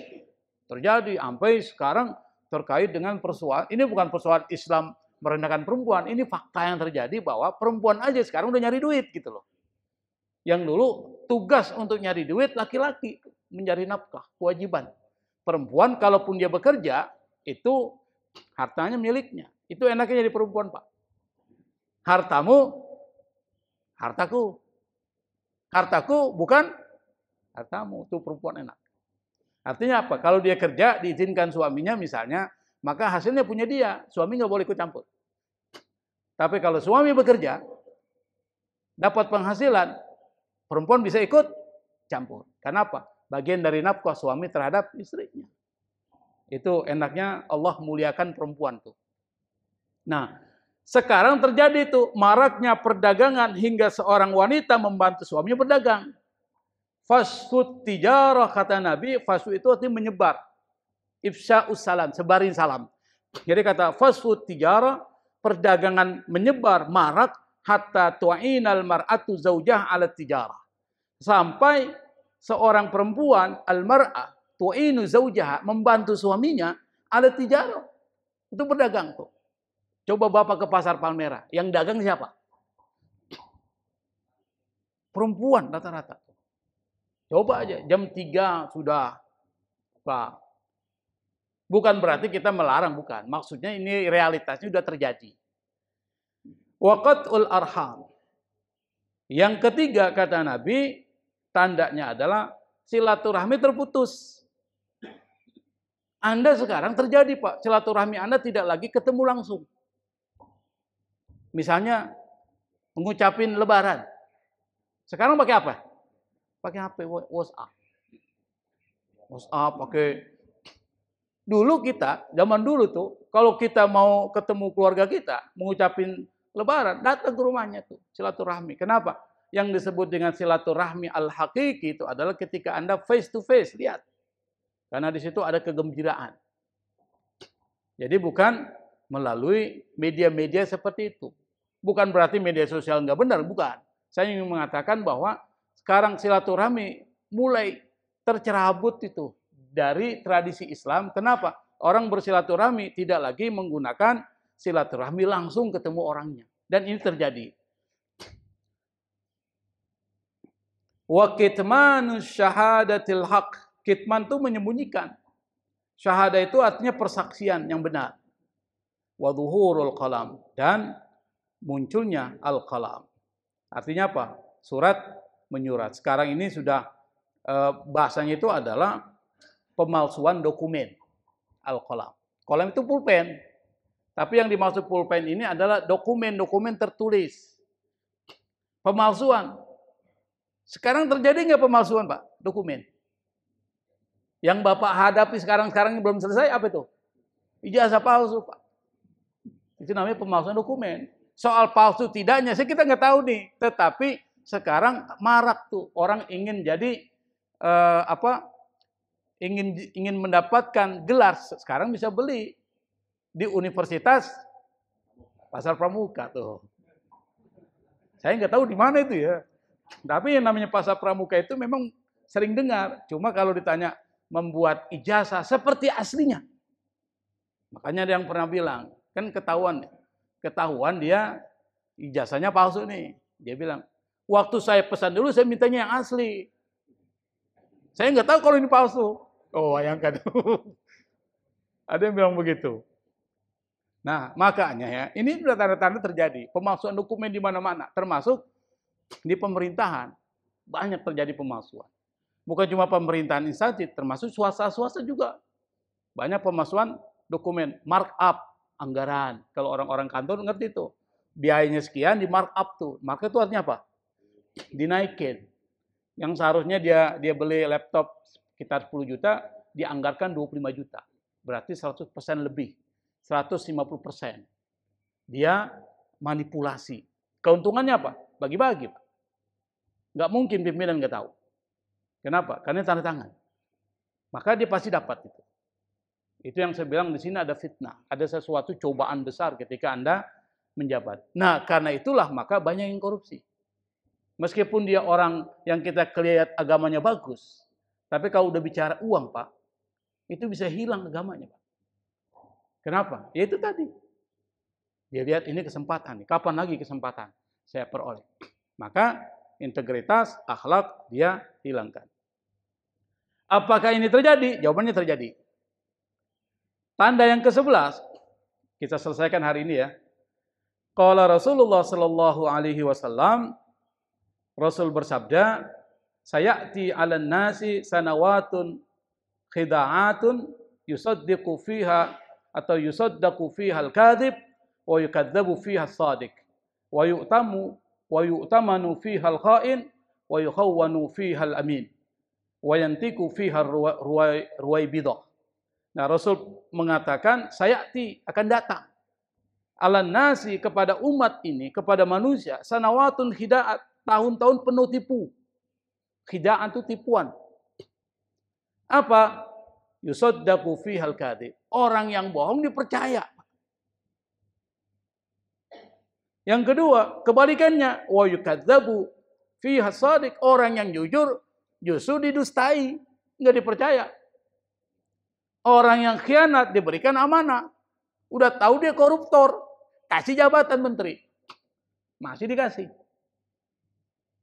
A: Terjadi. Sampai sekarang terkait dengan persoalan. Ini bukan persoalan Islam merendahkan perempuan. Ini fakta yang terjadi bahwa perempuan aja sekarang udah nyari duit gitu loh. Yang dulu tugas untuk nyari duit laki-laki, mencari nafkah, kewajiban. Perempuan kalaupun dia bekerja, itu hartanya miliknya. Itu enaknya jadi perempuan, Pak. Hartamu, hartaku. Hartaku bukan hartamu, itu perempuan enak. Artinya apa? Kalau dia kerja, diizinkan suaminya misalnya, maka hasilnya punya dia. Suami nggak boleh ikut campur. Tapi kalau suami bekerja, dapat penghasilan, perempuan bisa ikut campur. Kenapa? Bagian dari nafkah suami terhadap istrinya. Itu enaknya Allah muliakan perempuan tuh. Nah, sekarang terjadi tuh maraknya perdagangan hingga seorang wanita membantu suaminya berdagang. Fasfut tijarah, kata Nabi, fasfut itu artinya menyebar. Ifsya'us salam, sebarin salam. Jadi kata fasfut tijarah, perdagangan menyebar, marak, hatta tu'inal mar'atu zaujah ala tijarah. Sampai seorang perempuan, al-mar'ah, tu'inu zaujah, membantu suaminya, ala tijarah. Itu berdagang tuh. Coba Bapak ke pasar Palmerah, yang dagang siapa? Perempuan rata-rata. Coba aja, jam 3 sudah. Pak. Bukan berarti kita melarang, bukan. Maksudnya ini realitasnya sudah terjadi. Waqat'ul arham. Yang ketiga kata Nabi, tandanya adalah silaturahmi terputus. Anda sekarang terjadi Pak, silaturahmi Anda tidak lagi ketemu langsung. Misalnya mengucapin lebaran. Sekarang pakai apa? Pakai HP WhatsApp. WhatsApp pakai. Dulu kita, zaman dulu tuh, kalau kita mau ketemu keluarga kita, mengucapin Lebaran, datang ke rumahnya tuh, silaturahmi. Kenapa? Yang disebut dengan silaturahmi al-hakiki itu adalah ketika Anda face to face, lihat. Karena di situ ada kegembiraan. Jadi bukan melalui media-media seperti itu. Bukan berarti media sosial nggak benar, bukan. Saya ingin mengatakan bahwa sekarang silaturahmi mulai tercerabut itu dari tradisi Islam. Kenapa? Orang bersilaturahmi tidak lagi menggunakan silaturahmi langsung ketemu orangnya. Dan ini terjadi. Wa kitmanu syahadatil haq. Kitman itu menyembunyikan. Syahada itu artinya persaksian yang benar. Wa dhuhurul qalam. Dan munculnya al-qalam. Artinya apa? Surat menyurat. Sekarang ini sudah bahasanya itu adalah pemalsuan dokumen. Al-qalam. Qalam itu pulpen. Tapi yang dimaksud pulpen ini adalah dokumen-dokumen tertulis. Pemalsuan. Sekarang terjadi nggak pemalsuan, Pak? Dokumen. Yang Bapak hadapi sekarang-sekarang belum selesai apa itu? Ijazah palsu, Pak. Itu namanya pemalsuan dokumen. Soal palsu tidaknya, kita nggak tahu nih. Tetapi sekarang marak tuh orang ingin jadi ingin mendapatkan gelar. Sekarang bisa beli di Universitas Pasar Pramuka tuh. Saya nggak tahu di mana itu ya. Tapi yang namanya Pasar Pramuka itu memang sering dengar. Cuma kalau ditanya membuat ijazah seperti aslinya. Makanya ada yang pernah bilang, kan ketahuan dia ijazahnya palsu nih. Dia bilang, waktu saya pesan dulu saya mintanya yang asli. Saya nggak tahu kalau ini palsu. Oh, bayangkan. Ada yang bilang begitu. Nah, makanya ya, ini sudah tanda-tanda terjadi. Pemalsuan dokumen di mana-mana, termasuk di pemerintahan. Banyak terjadi pemalsuan. Bukan cuma pemerintahan instansi, termasuk swasta-swasta juga. Banyak pemalsuan dokumen, markup anggaran. Kalau orang-orang kantor ngerti itu. Biayanya sekian di markup tuh. Markup itu artinya apa? Dinaikin. Yang seharusnya dia beli laptop sekitar 10 juta, dianggarkan 25 juta. Berarti 100% lebih. 150%. Dia manipulasi. Keuntungannya apa? Bagi-bagi, Pak. Nggak mungkin pimpinan nggak tahu. Kenapa? Karena tanda tangan. Maka dia pasti dapat itu. Itu yang saya bilang di sini ada fitnah. Ada sesuatu cobaan besar ketika Anda menjabat. Nah, karena itulah maka banyak yang korupsi. Meskipun dia orang yang kita lihat agamanya bagus. Tapi kalau udah bicara uang, Pak, itu bisa hilang agamanya, Pak. Kenapa? Ya itu tadi. Dia lihat ini kesempatan nih. Kapan lagi kesempatan saya peroleh? Maka integritas, akhlak dia hilangkan. Apakah ini terjadi? Jawabannya terjadi. Tanda yang ke-11 kita selesaikan hari ini ya. Qala Rasulullah sallallahu alaihi wasallam, Rasul bersabda, sayati 'alan nasi sanawatun khida'atun yusaddiqu fiha atau yusaddaqu fiha al-kadhib wa yukadzabu fiha as-sadiq wa yu'tamanu fiha al-kha'in wa yukhawwanu fiha al-amin wa yantiku fiha ruwaibidah. Nah, Rasul mengatakan sayati akan datang alan nasi kepada umat ini, kepada manusia, sanawatun khida'at, tahun-tahun penuh tipu. Khida'at itu tipuan. Apa? Yusaddaqu fihal kadhib. Orang yang bohong dipercaya. Yang kedua, kebalikannya, wa yukadzabu fiha shadiq. Orang yang jujur justru didustai, enggak dipercaya. Orang yang khianat diberikan amanah. Udah tahu dia koruptor, kasih jabatan menteri. Masih dikasih.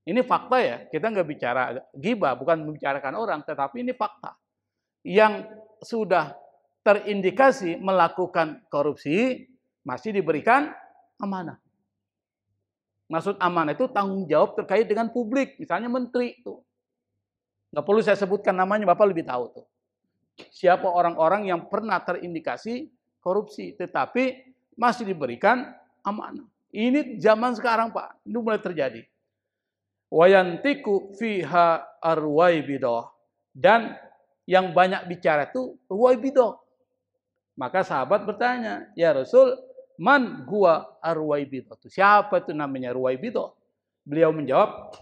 A: Ini fakta ya, kita nggak bicara ghibah, bukan membicarakan orang, tetapi ini fakta. Yang sudah terindikasi melakukan korupsi, masih diberikan amanah. Maksud amanah itu tanggung jawab terkait dengan publik, misalnya menteri. Tuh. Nggak perlu saya sebutkan namanya, Bapak lebih tahu. Tuh. Siapa orang-orang yang pernah terindikasi korupsi, tetapi masih diberikan amanah. Ini zaman sekarang, Pak, ini mulai terjadi. Wayantiku fiha arwaibidah, dan yang banyak bicara itu Ruwaibidah. Maka sahabat bertanya, ya Rasul, man huwa Ruwaibidah? Siapa itu namanya Ruwaibidah? Beliau menjawab,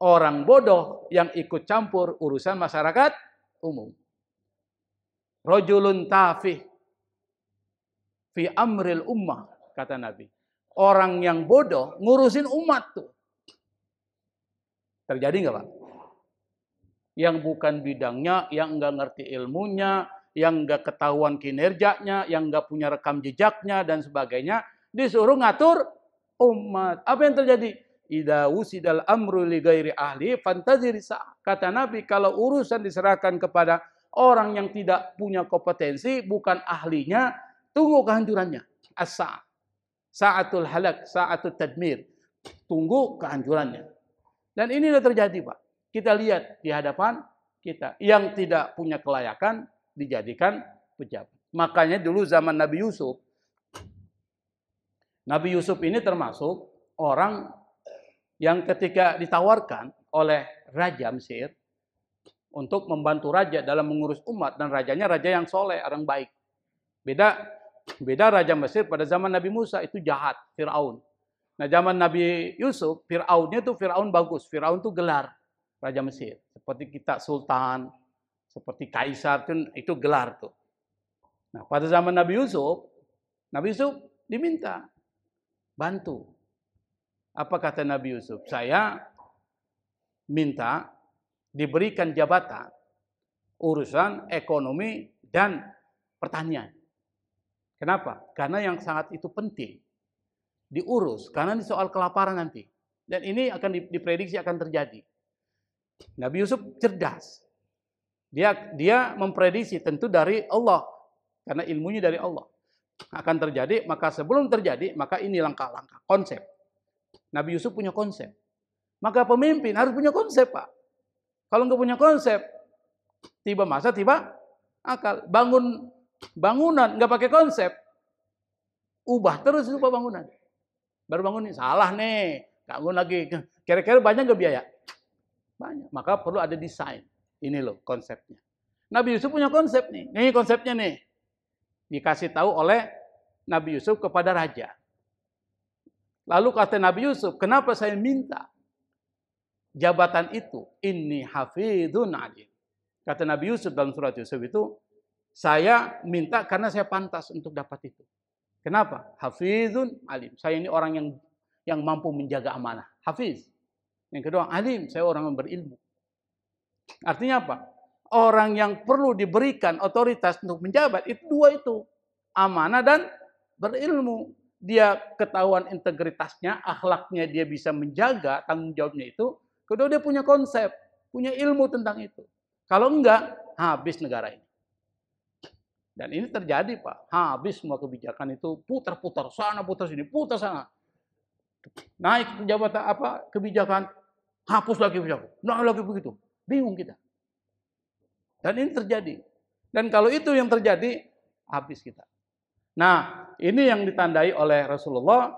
A: orang bodoh yang ikut campur urusan masyarakat umum. Rajulun tafih fi amril ummah, kata Nabi. Orang yang bodoh ngurusin umat tuh. Terjadi nggak, Pak? Yang bukan bidangnya, yang nggak ngerti ilmunya, yang nggak ketahuan kinerjanya, yang nggak punya rekam jejaknya dan sebagainya, disuruh ngatur umat. Apa yang terjadi? Idza wusidal amru li ghairi ahli fantazir sa'ah. Kata Nabi, kalau urusan diserahkan kepada orang yang tidak punya kompetensi, bukan ahlinya, tunggu kehancurannya. As-sa'ah. Sa'atul halak, sa'atul tadmir. Tunggu kehancurannya. Dan ini sudah terjadi, Pak. Kita lihat di hadapan kita. Yang tidak punya kelayakan dijadikan pejabat. Makanya dulu zaman Nabi Yusuf. Nabi Yusuf ini termasuk orang yang ketika ditawarkan oleh Raja Mesir untuk membantu raja dalam mengurus umat, dan rajanya raja yang soleh, orang baik. Beda Raja Mesir pada zaman Nabi Musa, itu jahat, Fir'aun. Nah, zaman Nabi Yusuf, Fir'aunnya itu Fir'aun bagus. Fir'aun itu gelar Raja Mesir. Seperti kita Sultan, seperti Kaisar, itu gelar tuh. Nah, pada zaman Nabi Yusuf diminta bantu. Apa kata Nabi Yusuf? Saya minta diberikan jabatan urusan ekonomi dan pertanian. Kenapa? Karena yang sangat itu penting diurus, karena ini soal kelaparan nanti. Dan ini akan diprediksi akan terjadi. Nabi Yusuf cerdas. Dia memprediksi tentu dari Allah, karena ilmunya dari Allah. Akan terjadi, maka sebelum terjadi, maka ini langkah-langkah, konsep. Nabi Yusuf punya konsep. Maka pemimpin harus punya konsep, Pak. Kalau nggak punya konsep, tiba masa, tiba akal. Bangunan nggak pakai konsep, ubah terus lupa bangunan. Baru bangun nih, salah nih, bangun lagi. Kira-kira banyak nggak biaya? Banyak. Maka perlu ada desain. Ini loh konsepnya. Nabi Yusuf punya konsep nih. Ini konsepnya nih. Dikasih tahu oleh Nabi Yusuf kepada raja. Lalu kata Nabi Yusuf, kenapa saya minta jabatan itu? Inni hafidhun alim. Kata Nabi Yusuf dalam surat Yusuf itu, saya minta karena saya pantas untuk dapat itu. Kenapa? Hafizun alim. Saya ini orang yang mampu menjaga amanah. Hafiz. Yang kedua, alim. Saya orang yang berilmu. Artinya apa? Orang yang perlu diberikan otoritas untuk menjabat, itu dua itu. Amanah dan berilmu. Dia ketahuan integritasnya, akhlaknya dia bisa menjaga, tanggung jawabnya itu. Kedua, dia punya konsep, punya ilmu tentang itu. Kalau enggak, habis negara ini. Dan ini terjadi, Pak. Habis semua kebijakan itu, putar-putar sana, putar sini, putar sana. Naik jabatan kebijakan, hapus lagi kebijakan. Nah, lagi begitu. Bingung kita. Dan ini terjadi. Dan kalau itu yang terjadi, habis kita. Nah, ini yang ditandai oleh Rasulullah.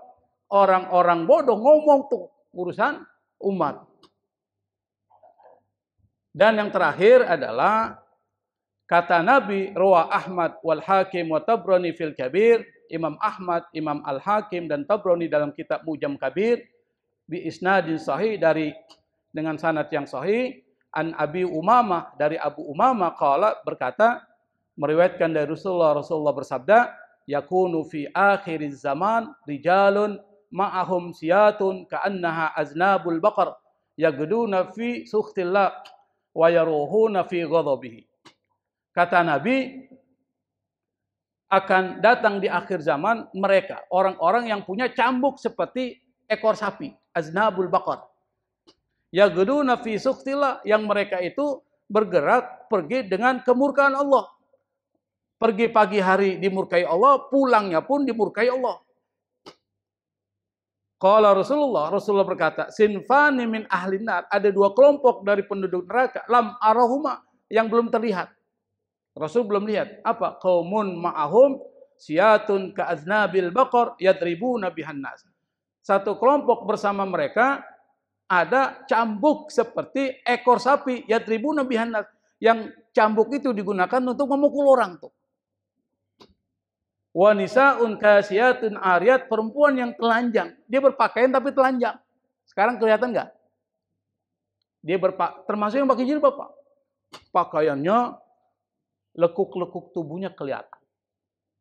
A: Orang-orang bodoh ngomong tuh urusan umat. Dan yang terakhir adalah kata Nabi, Rawa Ahmad wal Hakim wa Tabrani fil Kabir. Imam Ahmad, Imam Al-Hakim dan Tabrani dalam kitab Mujam Kabir bi isnadin sahih dengan sanad yang sahih an Abi Umamah dari Abu Umamah qala berkata meriwayatkan dari Rasulullah bersabda yakunu fi akhiriz zaman rijalun ma'ahum siyatun ka'annaha aznabul baqar yagduna fi sukhtillah wa yaruhuna fi ghadabihi. Kata Nabi, akan datang di akhir zaman mereka, orang-orang yang punya cambuk seperti ekor sapi, aznabul baqar. Yagduna fi sukhtillah, yang mereka itu bergerak pergi dengan kemurkaan Allah. Pergi pagi hari dimurkai Allah, pulangnya pun dimurkai Allah. Qala Rasulullah berkata, sinfani min ahlin nar, ada dua kelompok dari penduduk neraka, lam arahuma, yang belum terlihat. Rasul belum lihat. Apa? Qaumun ma'ahum siyatun ka'aznabil baqar yadribuna bihan nas. Satu kelompok bersama mereka ada cambuk seperti ekor sapi yadribuna bihan nas, yang cambuk itu digunakan untuk memukul orang tuh. Wa nisaun kasiyatun ariyat, perempuan yang telanjang. Dia berpakaian tapi telanjang. Sekarang kelihatan nggak? Dia termasuk yang pakai jilbab, Pak. Pakaiannya, lekuk-lekuk tubuhnya kelihatan.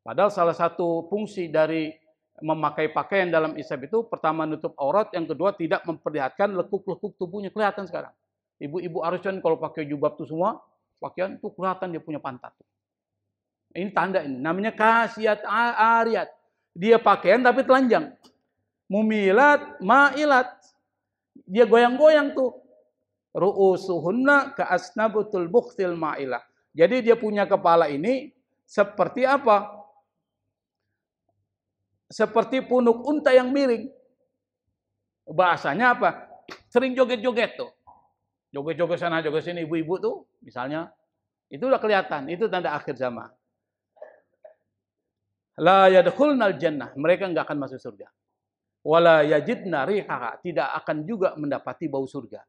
A: Padahal salah satu fungsi dari memakai pakaian dalam isab itu, pertama nutup aurat, yang kedua tidak memperlihatkan lekuk-lekuk tubuhnya. Kelihatan sekarang. Ibu-ibu Arushan kalau pakai jilbab itu semua, pakaian itu kelihatan dia punya pantat. Ini tanda ini. Namanya kasiyat ariyat. Dia pakaian tapi telanjang. Mumilat, ma'ilat. Dia goyang-goyang tuh. Ru'usuhunna ka'asnabutul bukhtil ma'ilah. Jadi dia punya kepala ini seperti apa? Seperti punuk unta yang miring. Bahasanya apa? Sering joget-joget tuh. Joget-joget sana, joget sini, ibu-ibu tuh misalnya. Itu udah kelihatan. Itu tanda akhir zaman. La yadkhulnal jannah, mereka enggak akan masuk surga. Wala yajidna rihaha, tidak akan juga mendapati bau surga.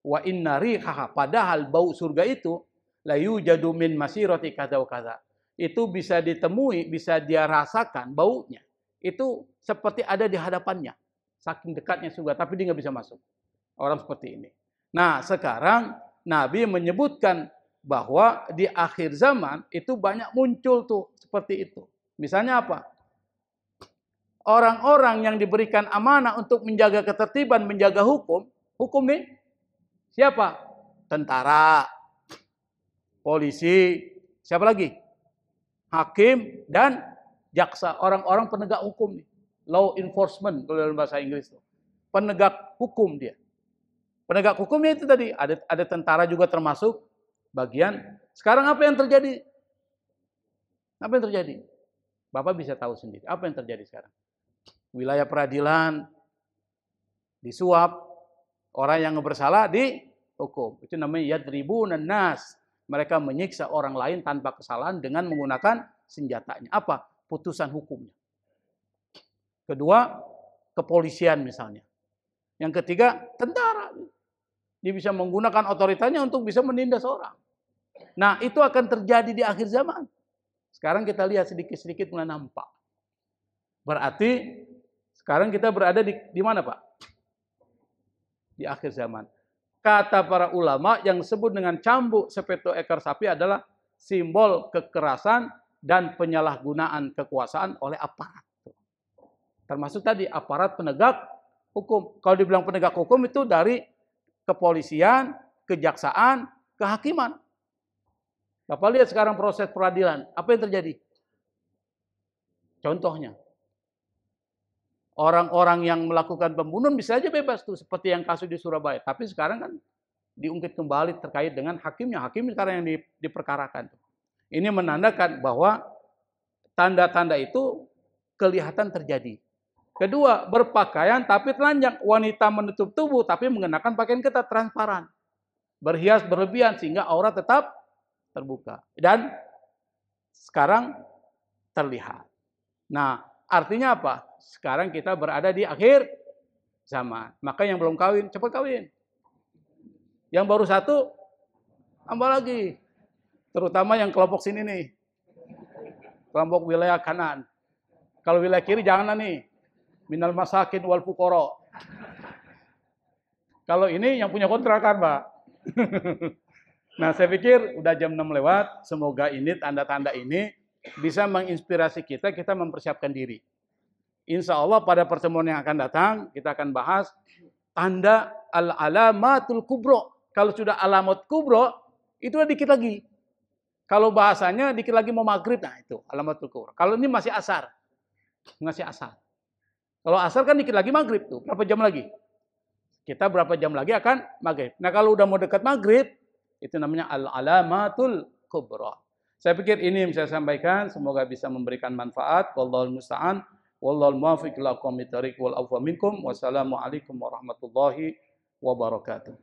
A: Wa inna rihaha, padahal bau surga itu la yujadu min masirati kadza wa kadza. Itu bisa ditemui, bisa dia rasakan baunya. Itu seperti ada di hadapannya. Saking dekatnya surga, tapi dia enggak bisa masuk. Orang seperti ini. Nah, sekarang Nabi menyebutkan bahwa di akhir zaman itu banyak muncul tuh seperti itu. Misalnya apa? Orang-orang yang diberikan amanah untuk menjaga ketertiban, menjaga hukum. Hukum nih siapa? Tentara, polisi, siapa lagi? Hakim dan jaksa. Orang-orang penegak hukum nih. Law enforcement kalau dalam bahasa Inggris itu. Penegak hukum dia. Penegak hukumnya itu tadi. Ada tentara juga termasuk bagian. Sekarang apa yang terjadi? Apa yang terjadi? Bapak bisa tahu sendiri. Apa yang terjadi sekarang? Wilayah peradilan disuap, orang yang bersalah dihukum. Itu namanya yadribunan nas. Mereka menyiksa orang lain tanpa kesalahan dengan menggunakan senjatanya. Apa? Putusan hukumnya. Kedua, kepolisian misalnya. Yang ketiga, tentara. Dia bisa menggunakan otoritasnya untuk bisa menindas orang. Nah, itu akan terjadi di akhir zaman. Sekarang kita lihat sedikit-sedikit mulai nampak. Berarti sekarang kita berada di mana, Pak? Di akhir zaman. Kata para ulama yang disebut dengan cambuk sepeto ekor sapi adalah simbol kekerasan dan penyalahgunaan kekuasaan oleh aparat. Termasuk tadi aparat penegak hukum. Kalau dibilang penegak hukum itu dari kepolisian, kejaksaan, kehakiman. Bapak lihat sekarang proses peradilan. Apa yang terjadi? Contohnya. Orang-orang yang melakukan pembunuhan bisa aja bebas tuh. Seperti yang kasus di Surabaya. Tapi sekarang kan diungkit kembali terkait dengan hakimnya. Hakim sekarang yang diperkarakan. Ini menandakan bahwa tanda-tanda itu kelihatan terjadi. Kedua, berpakaian tapi telanjang. Wanita menutup tubuh tapi mengenakan pakaian ketat transparan. Berhias berlebihan sehingga aurat tetap terbuka. Dan sekarang terlihat. Nah, artinya apa? Sekarang kita berada di akhir zaman. Maka yang belum kawin, cepat kawin. Yang baru satu, tambah lagi. Terutama yang kelompok sini nih. Kelompok wilayah kanan. Kalau wilayah kiri jangan nih. Minal masakin wal fuqara. Kalau ini yang punya kontrakan, Pak. Nah, saya pikir udah jam 6 lewat. Semoga ini tanda-tanda ini bisa menginspirasi kita mempersiapkan diri. Insya Allah pada pertemuan yang akan datang, kita akan bahas tanda al-alamatul kubro. Kalau sudah alamat kubro, itu udah dikit lagi. Kalau bahasanya dikit lagi mau maghrib, nah itu alamatul kubro. Kalau ini masih asar. Masih asar. Kalau asar kan dikit lagi maghrib tuh. Berapa jam lagi? Kita berapa jam lagi akan maghrib. Nah kalau udah mau dekat maghrib, itu namanya al-alamatul kubra. Saya pikir ini yang saya sampaikan. Semoga bisa memberikan manfaat. Wallahul musta'an. Wallahul muwaffiq ila aqwamit thariq wal afwa minkum. Wassalamualaikum warahmatullahi wabarakatuh.